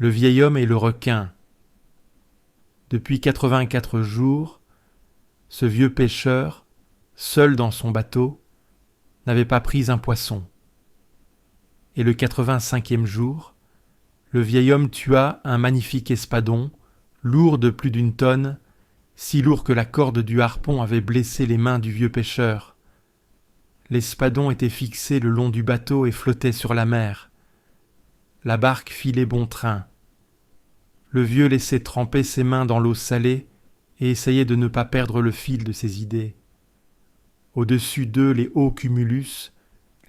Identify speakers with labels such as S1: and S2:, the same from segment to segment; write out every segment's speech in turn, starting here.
S1: Le vieil homme et le requin. Depuis 84 jours, ce vieux pêcheur, seul dans son bateau, n'avait pas pris un poisson. Et le 85e jour, le vieil homme tua un magnifique espadon, lourd de plus d'1 tonne, si lourd que la corde du harpon avait blessé les mains du vieux pêcheur. L'espadon était fixé le long du bateau et flottait sur la mer. La barque filait bon train. Le vieux laissait tremper ses mains dans l'eau salée et essayait de ne pas perdre le fil de ses idées. Au-dessus d'eux, les hauts cumulus,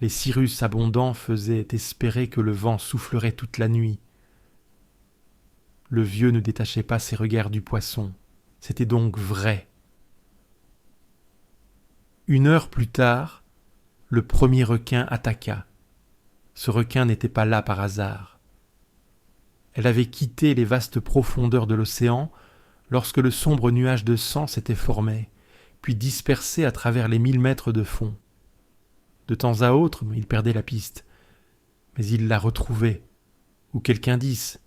S1: les cirrus abondants faisaient espérer que le vent soufflerait toute la nuit. Le vieux ne détachait pas ses regards du poisson. C'était donc vrai. 1 heure plus tard, le premier requin attaqua. Ce requin n'était pas là par hasard. Elle avait quitté les vastes profondeurs de l'océan lorsque le sombre nuage de sang s'était formé, puis dispersé à travers les 1000 mètres de fond. De temps à autre, il perdait la piste, mais il la retrouvait, ou quelque indice,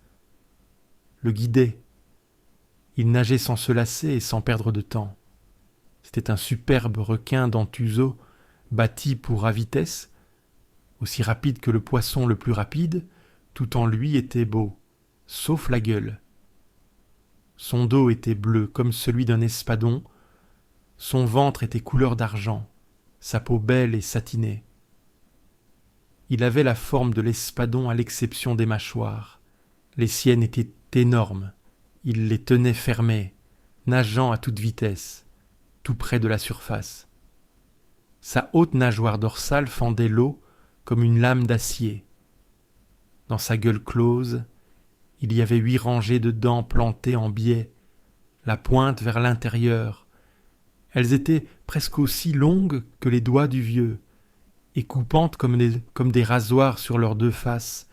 S1: le guidait. Il nageait sans se lasser et sans perdre de temps. C'était un superbe requin d'Anthuso, bâti pour à vitesse, aussi rapide que le poisson le plus rapide, tout en lui était beau, sauf la gueule. Son dos était bleu comme celui d'un espadon, son ventre était couleur d'argent, sa peau belle et satinée. Il avait la forme de l'espadon à l'exception des mâchoires. Les siennes étaient énormes, il les tenait fermées, nageant à toute vitesse, tout près de la surface. Sa haute nageoire dorsale fendait l'eau comme une lame d'acier. Dans sa gueule close, il y avait 8 rangées de dents plantées en biais, la pointe vers l'intérieur. Elles étaient presque aussi longues que les doigts du vieux, et coupantes comme des rasoirs sur leurs 2 faces,